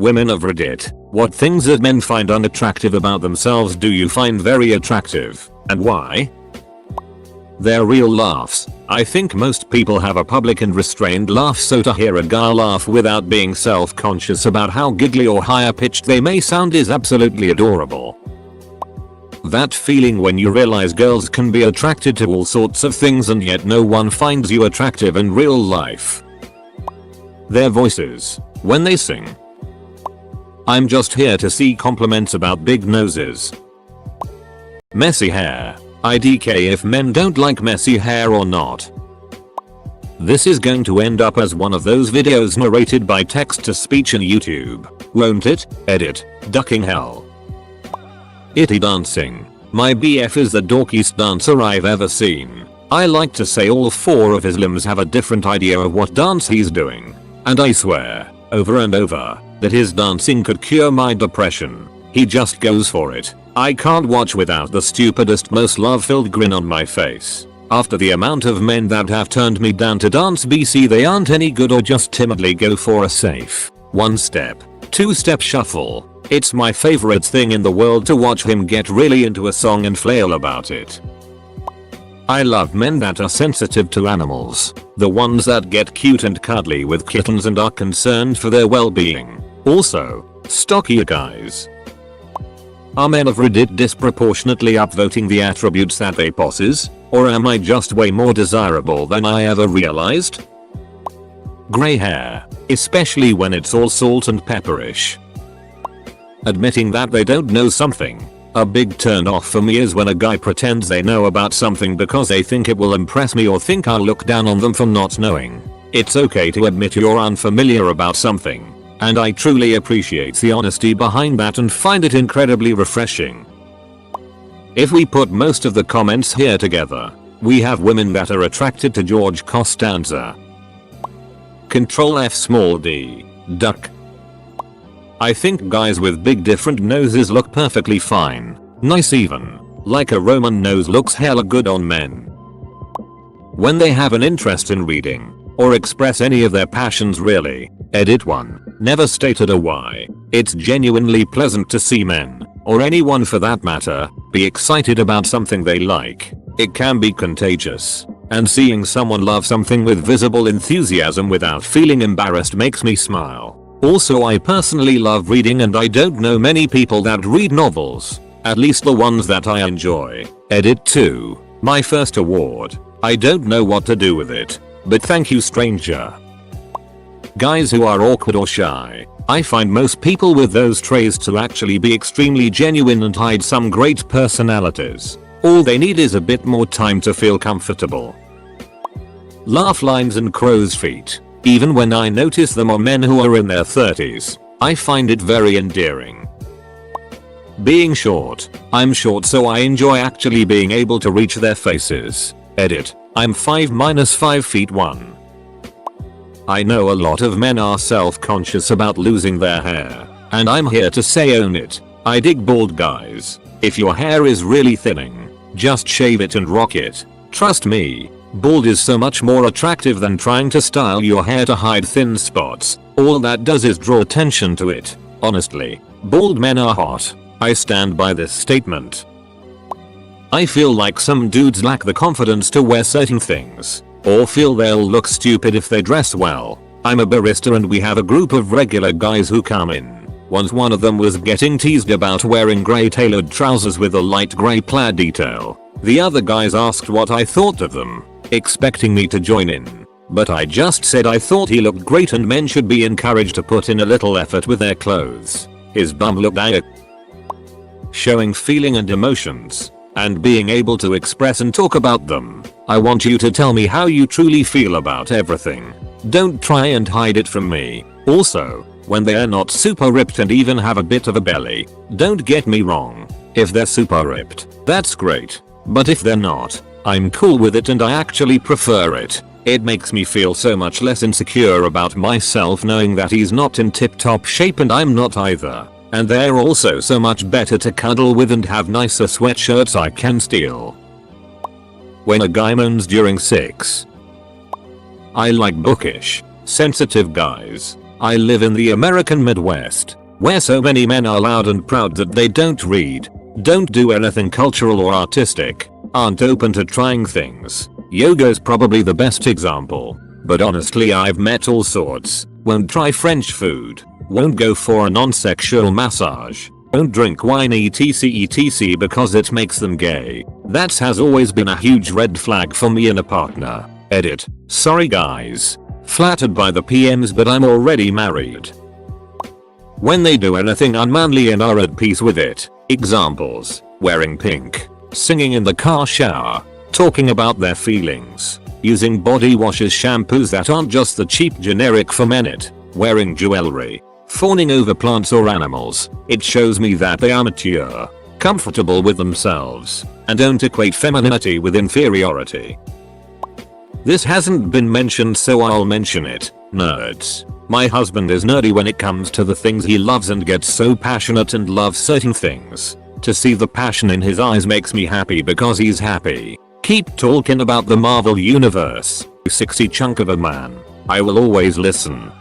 Women of Reddit, what things that men find unattractive about themselves do you find very attractive, and why? Their real laughs. I think most people have a public and restrained laugh, so to hear a guy laugh without being self-conscious about how giggly or higher-pitched they may sound is absolutely adorable. That feeling when you realize girls can be attracted to all sorts of things and yet no one finds you attractive in real life. Their voices. When they sing. I'm just here to see compliments about big noses. Messy hair. IDK if men don't like messy hair or not. This is going to end up as one of those videos narrated by text-to-speech in YouTube, won't it? Edit. Ducking hell. Itty dancing. My BF is the dorkiest dancer I've ever seen. I like to say all 4 of his limbs have a different idea of what dance he's doing. And I swear, over and over, that his dancing could cure my depression. He just goes for it. I can't watch without the stupidest, most love-filled grin on my face. After the amount of men that have turned me down to dance BC, they aren't any good or just timidly go for a safe 1-step, 2-step shuffle. It's my favorite thing in the world to watch him get really into a song and flail about it. I love men that are sensitive to animals. The ones that get cute and cuddly with kittens and are concerned for their well-being. Also, stockier guys. Are men of Reddit disproportionately upvoting the attributes that they possess? Or am I just way more desirable than I ever realized? Grey hair. Especially when it's all salt and pepperish. Admitting that they don't know something. A big turn off for me is when a guy pretends they know about something because they think it will impress me or think I'll look down on them for not knowing. It's okay to admit you're unfamiliar about something. And I truly appreciate the honesty behind that and find it incredibly refreshing. If we put most of the comments here together, we have women that are attracted to George Costanza. Control F small d. Duck. I think guys with big different noses look perfectly fine. Nice even. Like a Roman nose looks hella good on men. When they have an interest in reading. Or express any of their passions really. Edit 1. Never stated a why. It's genuinely pleasant to see men, or anyone for that matter, be excited about something they like. It can be contagious. And seeing someone love something with visible enthusiasm without feeling embarrassed makes me smile. Also, I personally love reading and I don't know many people that read novels. At least the ones that I enjoy. Edit 2. My first award. I don't know what to do with it. But thank you, stranger. Guys who are awkward or shy. I find most people with those traits to actually be extremely genuine and hide some great personalities. All they need is a bit more time to feel comfortable. Laugh lines and crow's feet. Even when I notice them on men who are in their 30s, I find it very endearing. Being short. I'm short, so I enjoy actually being able to reach their faces. Edit. I'm 5-5 feet 1. I know a lot of men are self-conscious about losing their hair, and I'm here to say own it. I dig bald guys. If your hair is really thinning, just shave it and rock it. Trust me, bald is so much more attractive than trying to style your hair to hide thin spots. All that does is draw attention to it. Honestly, bald men are hot. I stand by this statement. I feel like some dudes lack the confidence to wear certain things, or feel they'll look stupid if they dress well. I'm a barista and we have a group of regular guys who come in. Once one of them was getting teased about wearing grey tailored trousers with a light grey plaid detail. The other guys asked what I thought of them, expecting me to join in. But I just said I thought he looked great and men should be encouraged to put in a little effort with their clothes. His bum looked dire. Showing feeling and emotions. And being able to express and talk about them. I want you to tell me how you truly feel about everything. Don't try and hide it from me. Also, when they are not super ripped and even have a bit of a belly, don't get me wrong. If they're super ripped, that's great. But if they're not, I'm cool with it and I actually prefer it. It makes me feel so much less insecure about myself knowing that he's not in tip-top shape and I'm not either. And they're also so much better to cuddle with and have nicer sweatshirts I can steal. When a guy moans during sex. I like bookish, sensitive guys. I live in the American Midwest, where so many men are loud and proud that they don't read, don't do anything cultural or artistic, aren't open to trying things. Yoga's probably the best example. But honestly, I've met all sorts. Won't try French food. Won't go for a non-sexual massage. Won't drink wine etc because it makes them gay. That has always been a huge red flag for me in a partner. Edit. Sorry guys. Flattered by the PMs, but I'm already married. When they do anything unmanly and are at peace with it. Examples. Wearing pink. Singing in the car shower. Talking about their feelings. Using body washes, shampoos that aren't just the cheap generic for men. Wearing jewelry. Fawning over plants or animals. It shows me that they are mature, comfortable with themselves, and don't equate femininity with inferiority. This hasn't been mentioned, so I'll mention it. Nerds. My husband is nerdy when it comes to the things he loves and gets so passionate and loves certain things. To see the passion in his eyes makes me happy because he's happy. Keep talking about the Marvel universe, you sexy chunk of a man. I will always listen.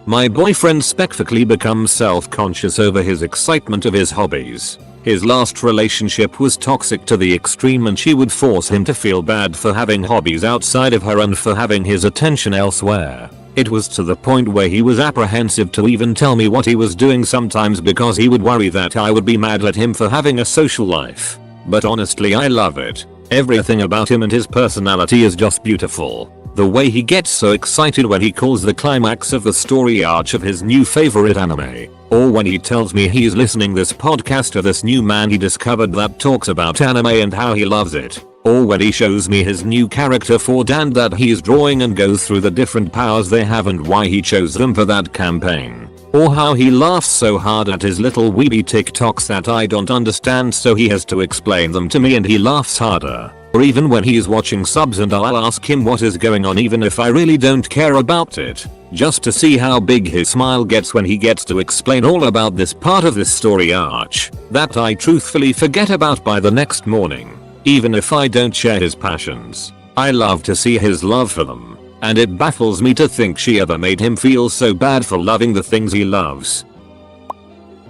My boyfriend spectacularly becomes self-conscious over his excitement of his hobbies. His last relationship was toxic to the extreme, and she would force him to feel bad for having hobbies outside of her and for having his attention elsewhere. It was to the point where he was apprehensive to even tell me what he was doing sometimes because he would worry that I would be mad at him for having a social life. But honestly, I love it. Everything about him and his personality is just beautiful. The way he gets so excited when he calls the climax of the story arc of his new favorite anime, or when he tells me he's listening this podcast to this new man he discovered that talks about anime and how he loves it, or when he shows me his new character for Dan that he's drawing and goes through the different powers they have and why he chose them for that campaign, or how he laughs so hard at his little weeby TikToks that I don't understand so he has to explain them to me and he laughs harder. Or even when he's watching subs and I'll ask him what is going on even if I really don't care about it, just to see how big his smile gets when he gets to explain all about this part of this story arc that I truthfully forget about by the next morning, even if I don't share his passions. I love to see his love for them, and it baffles me to think she ever made him feel so bad for loving the things he loves.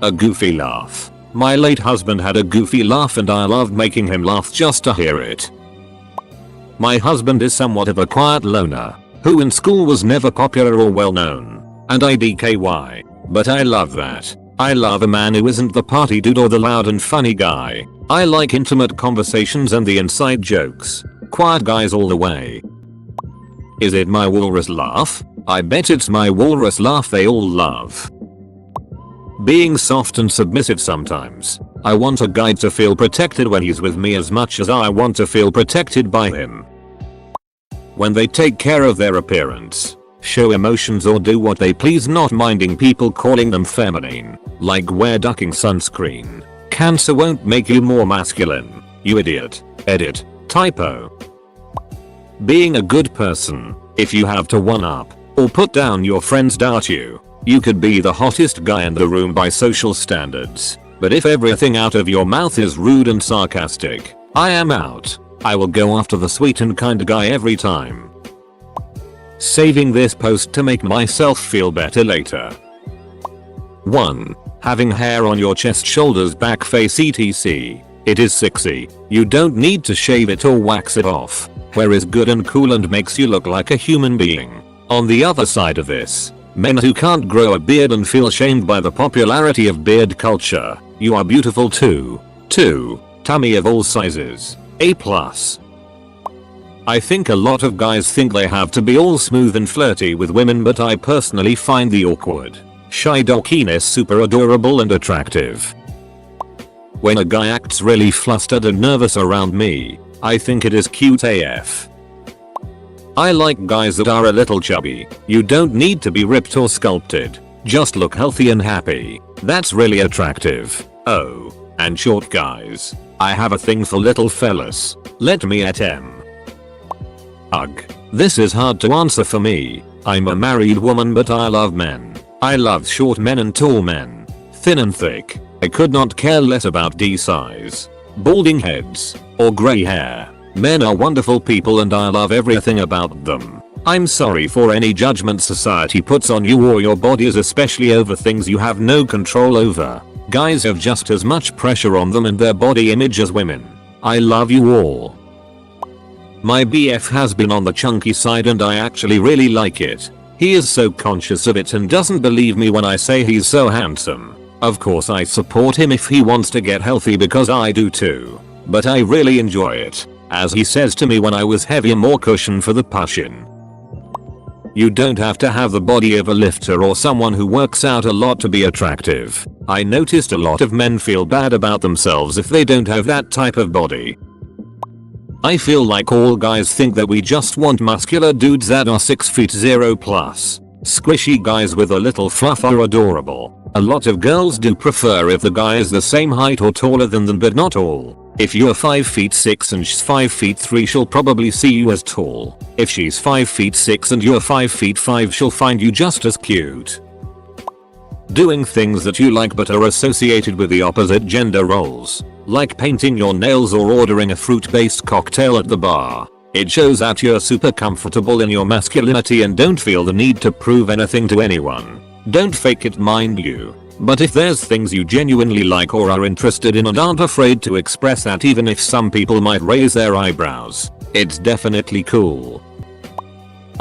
A goofy laugh. My late husband had a goofy laugh and I loved making him laugh just to hear it. My husband is somewhat of a quiet loner, who in school was never popular or well known, and IDKY, but I love that. I love a man who isn't the party dude or the loud and funny guy. I like intimate conversations and the inside jokes. Quiet guys all the way. Is it my walrus laugh? I bet it's my walrus laugh they all love. Being soft and submissive sometimes. I want a guy to feel protected when he's with me as much as I want to feel protected by him. When they take care of their appearance, show emotions or do what they please, not minding people calling them feminine, like wear ducking sunscreen. Cancer won't make you more masculine, you idiot. Edit. Typo. Being a good person. If you have to one up or put down your friends, doubt you. You could be the hottest guy in the room by social standards, but if everything out of your mouth is rude and sarcastic, I am out. I will go after the sweet and kind guy every time. Saving this post to make myself feel better later. 1. Having hair on your chest, shoulders, back, face etc. It is sexy. You don't need to shave it or wax it off. Hair is good and cool and makes you look like a human being. On the other side of this, men who can't grow a beard and feel shamed by the popularity of beard culture. You are beautiful too. 2. Tummy of all sizes. A+. I think a lot of guys think they have to be all smooth and flirty with women, but I personally find the awkward, shy dockiness super adorable and attractive. When a guy acts really flustered and nervous around me, I think it is cute AF. I like guys that are a little chubby. You don't need to be ripped or sculpted. Just look healthy and happy. That's really attractive. Oh, and short guys. I have a thing for little fellas. Let me at M. Ugh. This is hard to answer for me. I'm a married woman, but I love men. I love short men and tall men. Thin and thick. I could not care less about D size, balding heads, or grey hair. Men are wonderful people and I love everything about them. I'm sorry for any judgment society puts on you or your bodies, especially over things you have no control over. Guys have just as much pressure on them and their body image as women. I love you all. My BF has been on the chunky side and I actually really like it. He is so conscious of it and doesn't believe me when I say he's so handsome. Of course I support him if he wants to get healthy because I do too. But I really enjoy it. As he says to me when I was heavier, more cushion for the pushing. You don't have to have the body of a lifter or someone who works out a lot to be attractive. I noticed a lot of men feel bad about themselves if they don't have that type of body. I feel like all guys think that we just want muscular dudes that are 6'0" plus. Squishy guys with a little fluff are adorable. A lot of girls do prefer if the guy is the same height or taller than them, but not all. If you're 5'6" and she's 5'3", she'll probably see you as tall. If she's 5'6" and you're 5'5", she'll find you just as cute. Doing things that you like but are associated with the opposite gender roles. Like painting your nails or ordering a fruit-based cocktail at the bar. It shows that you're super comfortable in your masculinity and don't feel the need to prove anything to anyone. Don't fake it, mind you. But if there's things you genuinely like or are interested in and aren't afraid to express that, even if some people might raise their eyebrows, it's definitely cool.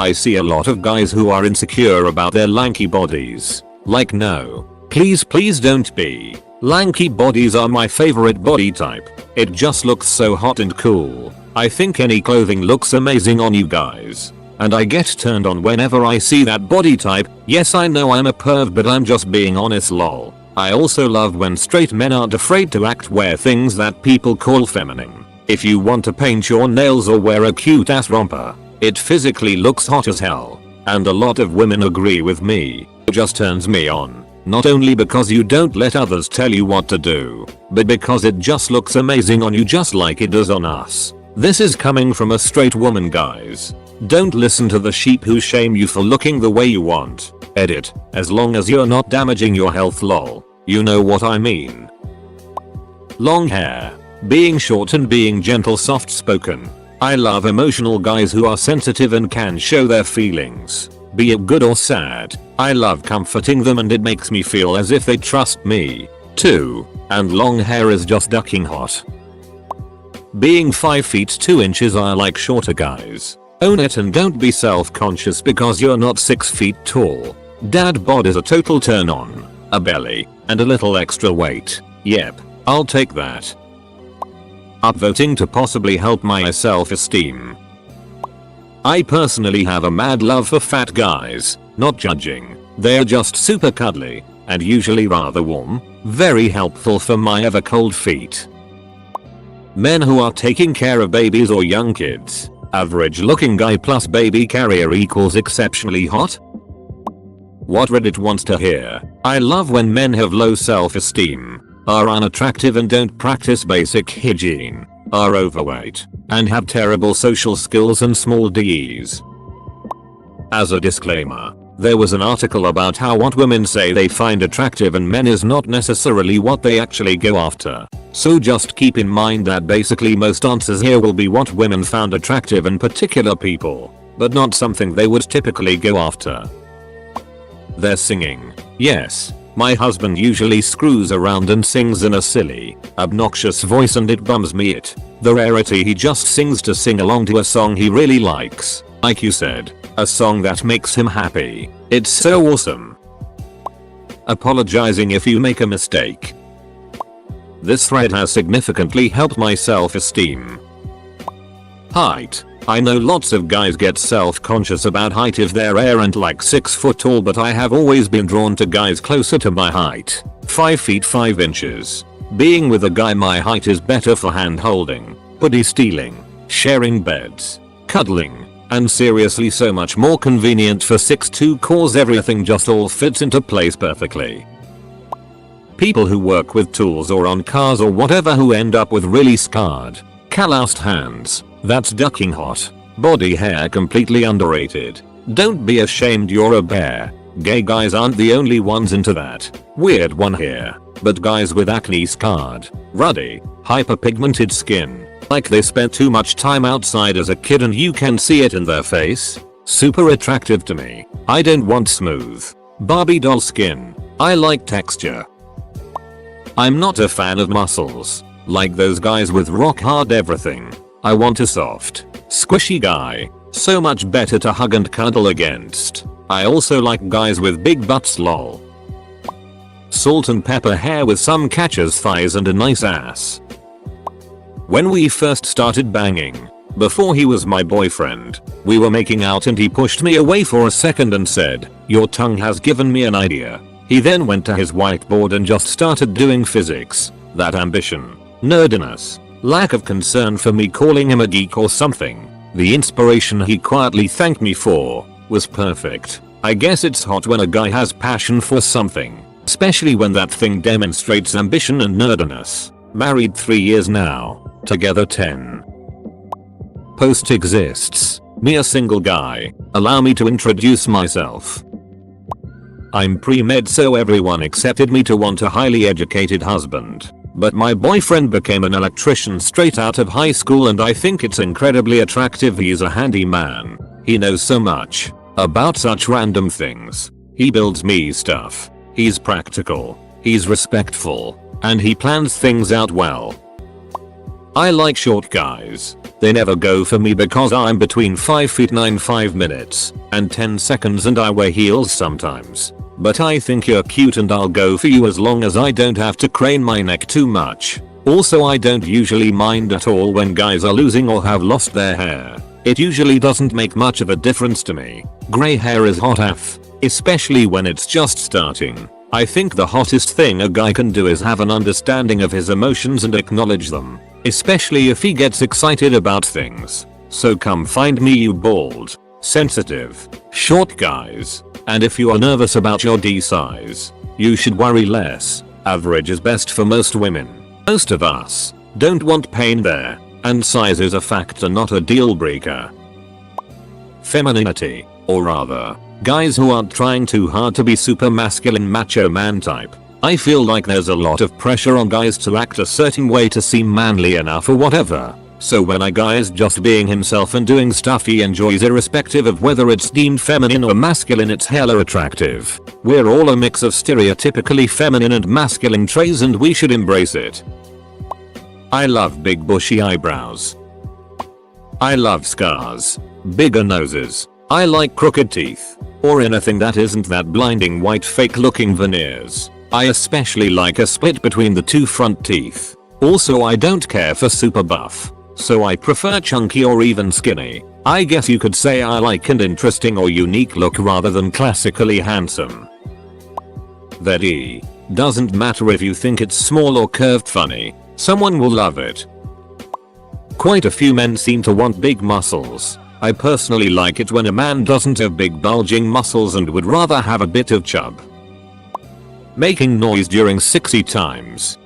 I see a lot of guys who are insecure about their lanky bodies. Like, no. Please don't be. Lanky bodies are my favorite body type. It just looks so hot and cool. I think any clothing looks amazing on you guys. And I get turned on whenever I see that body type. Yes, I know I'm a perv, but I'm just being honest, lol. I also love when straight men aren't afraid to wear things that people call feminine. If you want to paint your nails or wear a cute ass romper, it physically looks hot as hell. And a lot of women agree with me. It just turns me on. Not only because you don't let others tell you what to do, but because it just looks amazing on you just like it does on us. This is coming from a straight woman, guys. Don't listen to the sheep who shame you for looking the way you want. Edit, as long as you're not damaging your health, lol. You know what I mean. Long hair. Being short and being gentle, soft spoken. I love emotional guys who are sensitive and can show their feelings. Be it good or sad. I love comforting them and it makes me feel as if they trust me, too. And long hair is just ducking hot. Being 5 feet 2 inches, I like shorter guys. Own it and don't be self-conscious because you're not 6 feet tall. Dad bod is a total turn on. A belly, and a little extra weight. Yep, I'll take that. Upvoting to possibly help my self-esteem. I personally have a mad love for fat guys, not judging. They're just super cuddly, and usually rather warm, very helpful for my ever cold feet. Men who are taking care of babies or young kids. Average looking guy plus baby carrier equals exceptionally hot? What Reddit wants to hear. I love when men have low self-esteem, are unattractive and don't practice basic hygiene, are overweight, and have terrible social skills and small D's. As a disclaimer, there was an article about how what women say they find attractive in men is not necessarily what they actually go after. So just keep in mind that basically most answers here will be what women found attractive in particular people, but not something they would typically go after. Their singing. Yes, my husband usually screws around and sings in a silly, obnoxious voice and it bums me it. The rarity he just sings to sing along to a song he really likes. Like you said, a song that makes him happy. It's so awesome. Apologizing if you make a mistake. This thread has significantly helped my self-esteem. Height. I know lots of guys get self-conscious about height if they're aren't like 6 foot tall, but I have always been drawn to guys closer to my height. 5 feet 5 inches. Being with a guy my height is better for hand holding, hoodie stealing, sharing beds, cuddling, and seriously so much more convenient for 6'2" cause everything just all fits into place perfectly. People who work with tools or on cars or whatever who end up with really scarred, calloused hands. That's ducking hot. Body hair completely underrated. Don't be ashamed you're a bear. Gay guys aren't the only ones into that. Weird one here. But guys with acne scarred, ruddy, hyperpigmented skin, like they spent too much time outside as a kid and you can see it in their face. super attractive to me. I don't want smooth Barbie doll skin. I like texture. I'm not a fan of muscles, like those guys with rock hard everything. I want a soft, squishy guy, so much better to hug and cuddle against. I also like guys with big butts lol. Salt and pepper hair with some catcher's thighs and a nice ass. When we first started banging, before he was my boyfriend, we were making out and he pushed me away for a second and said, "Your tongue has given me an idea." He then went to his whiteboard and just started doing physics. That ambition, nerdiness, lack of concern for me calling him a geek or something, the inspiration he quietly thanked me for, was perfect. I guess it's hot when a guy has passion for something, especially when that thing demonstrates ambition and nerdiness. Married 3 years now, together 10. Post exists. Me a single guy. Allow me to introduce myself. I'm pre-med, so everyone accepted me to want a highly educated husband. But my boyfriend became an electrician straight out of high school and I think it's incredibly attractive. He's a handy man. He knows so much about such random things. He builds me stuff. He's practical. He's respectful. And he plans things out well. I like short guys. They never go for me because I'm between 5 feet 9 5 minutes and 10 seconds and I wear heels sometimes. But I think you're cute and I'll go for you as long as I don't have to crane my neck too much. Also, I don't usually mind at all when guys are losing or have lost their hair. It usually doesn't make much of a difference to me. Grey hair is hot AF, especially when it's just starting. I think the hottest thing a guy can do is have an understanding of his emotions and acknowledge them, especially if he gets excited about things. So come find me, you bald, sensitive, short guys. And if you are nervous about your D size, you should worry less. Average is best for most women. Most of us don't want pain there, and size is a factor, not a deal breaker. Femininity, or rather, guys who aren't trying too hard to be super masculine macho man type. I feel like there's a lot of pressure on guys to act a certain way to seem manly enough or whatever. So when a guy is just being himself and doing stuff he enjoys irrespective of whether it's deemed feminine or masculine, it's hella attractive. We're all a mix of stereotypically feminine and masculine traits and we should embrace it. I love big bushy eyebrows. I love scars. Bigger noses. I like crooked teeth. Or anything that isn't that blinding white fake looking veneers. I especially like a split between the two front teeth. Also, I don't care for super buff. So I prefer chunky or even skinny. I guess you could say I like an interesting or unique look rather than classically handsome. That doesn't matter if you think it's small or curved funny. Someone will love it. Quite a few men seem to want big muscles. I personally like it when a man doesn't have big bulging muscles and would rather have a bit of chub. Making noise during 60 times.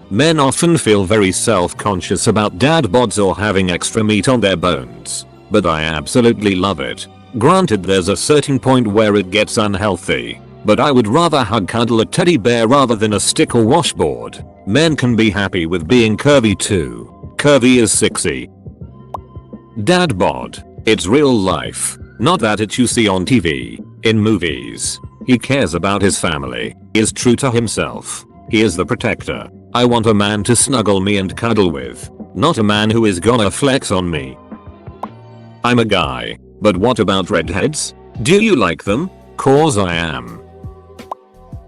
Men often feel very self-conscious about dad bods or having extra meat on their bones, but I absolutely love it. Granted, there's a certain point where it gets unhealthy, but I would rather hug cuddle a teddy bear rather than a stick or washboard. Men can be happy with being curvy too. Curvy is sexy. Dad bod. It's real life, not that it you see on TV, in movies. He cares about his family, he is true to himself, he is the protector. I want a man to snuggle me and cuddle with, not a man who is gonna flex on me. I'm a guy, but what about redheads? Do you like them? Cause I am.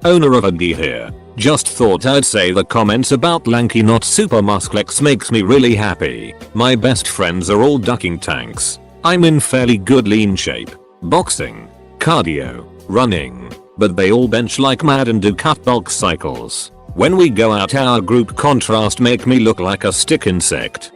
Owner of a D here. Just thought I'd say the comments about lanky not super musklex makes me really happy. My best friends are all ducking tanks. I'm in fairly good lean shape. Boxing, cardio, running, but they all bench like mad and do cut bulk cycles. When we go out, our group contrast make me look like a stick insect.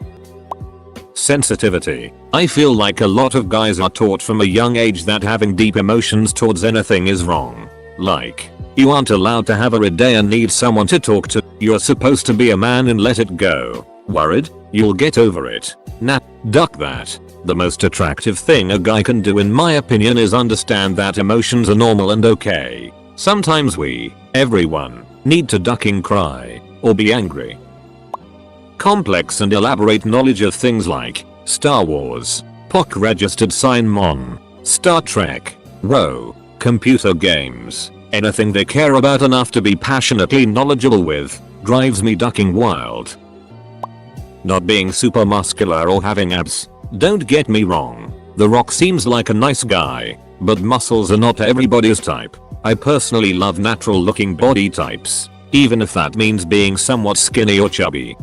Sensitivity. I feel like a lot of guys are taught from a young age that having deep emotions towards anything is wrong. Like, you aren't allowed to have a red day and need someone to talk to. You're supposed to be a man and let it go. Worried? You'll get over it. Nah, duck that. The most attractive thing a guy can do in my opinion is understand that emotions are normal and okay. Sometimes everyone, need to ducking cry, or be angry. Complex and elaborate knowledge of things like Star Wars, POC registered sign mon. Star Trek. Whoa. Computer games. Anything they care about enough to be passionately knowledgeable with drives me ducking wild. Not being super muscular or having abs. Don't get me wrong. The Rock seems like a nice guy, but muscles are not everybody's type. I personally love natural looking body types, even if that means being somewhat skinny or chubby.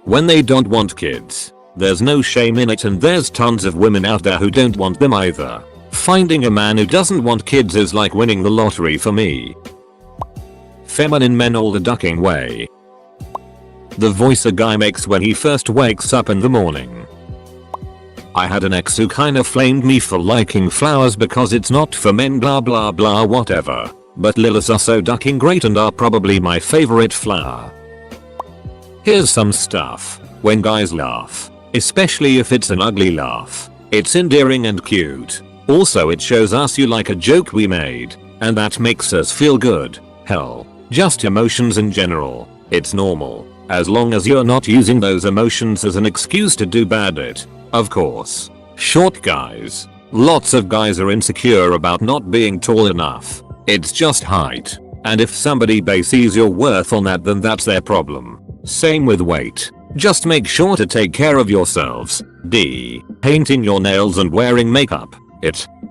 When they don't want kids, there's no shame in it, and there's tons of women out there who don't want them either. Finding a man who doesn't want kids is like winning the lottery for me. Feminine men all the ducking way. The voice a guy makes when he first wakes up in the morning. I had an ex who kinda flamed me for liking flowers because it's not for men blah blah blah whatever, but lilies are so ducking great and are probably my favorite flower. Here's some stuff. When guys laugh, especially if it's an ugly laugh, it's endearing and cute. Also it shows us you like a joke we made, and that makes us feel good. Hell, just emotions in general. It's normal, as long as you're not using those emotions as an excuse to do bad it. Of course. Short guys. Lots of guys are insecure about not being tall enough. It's just height. And if somebody bases your worth on that, then that's their problem. Same with weight. Just make sure to take care of yourselves. D. Painting your nails and wearing makeup.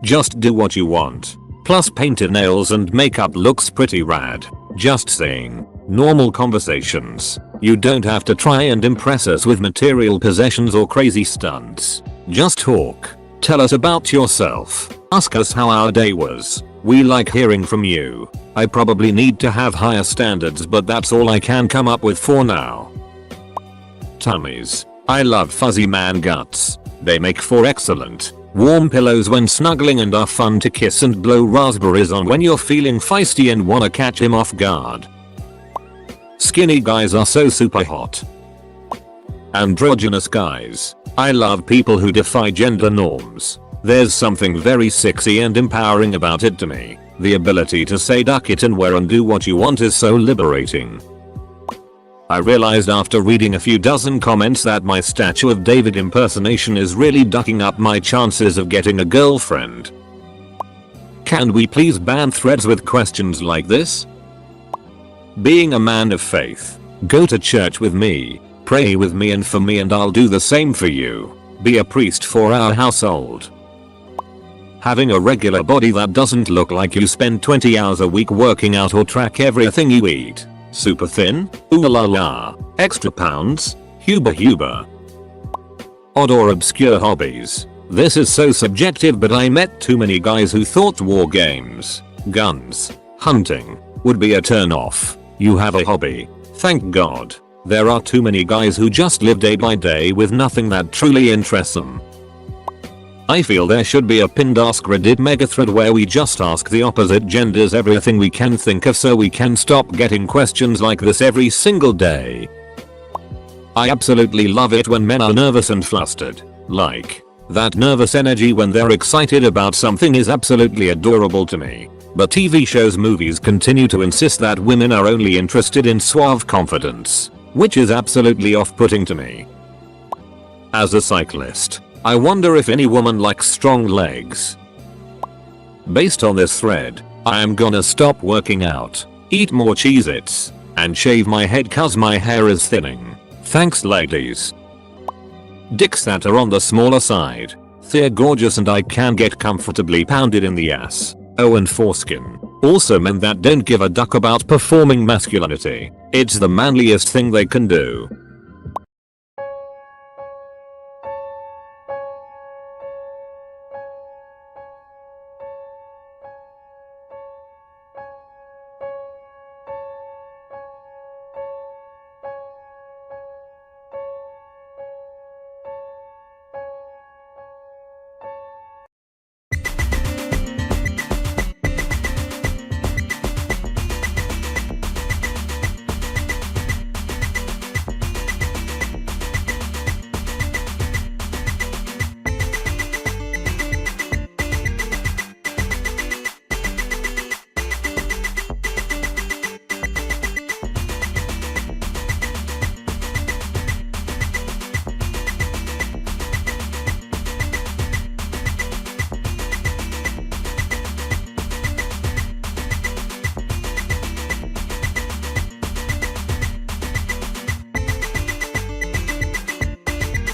Just do what you want. Plus painted nails and makeup looks pretty rad. Just saying. Normal conversations. You don't have to try and impress us with material possessions or crazy stunts. Just talk. Tell us about yourself. Ask us how our day was. We like hearing from you. I probably need to have higher standards, but that's all I can come up with for now. Tummies. I love fuzzy man guts. They make for excellent warm pillows when snuggling and are fun to kiss and blow raspberries on when you're feeling feisty and wanna catch him off guard. Skinny guys are so super hot. Androgynous guys. I love people who defy gender norms. There's something very sexy and empowering about it to me. The ability to say duck it and wear and do what you want is so liberating. I realized after reading a few dozen comments that my Statue of David impersonation is really ducking up my chances of getting a girlfriend. Can we please ban threads with questions like this? Being a man of faith. Go to church with me, pray with me and for me, and I'll do the same for you. Be a priest for our household. Having a regular body that doesn't look like you spend 20 hours a week working out or track everything you eat. Super thin? Ooh la la. Extra pounds? Huba. Odd or obscure hobbies. This is so subjective, but I met too many guys who thought war games, guns, hunting would be a turn off. You have a hobby. Thank God. There are too many guys who just live day by day with nothing that truly interests them. I feel there should be a pinned AskReddit megathread where we just ask the opposite genders everything we can think of so we can stop getting questions like this every single day. I absolutely love it when men are nervous and flustered. Like, that nervous energy when they're excited about something is absolutely adorable to me. But TV shows, movies continue to insist that women are only interested in suave confidence, which is absolutely off-putting to me. As a cyclist, I wonder if any woman likes strong legs. Based on this thread, I am gonna stop working out, eat more Cheez-Its, and shave my head cause my hair is thinning. Thanks ladies. Dicks that are on the smaller side. They're gorgeous and I can get comfortably pounded in the ass. Oh, and foreskin. Also men that don't give a duck about performing masculinity. It's the manliest thing they can do.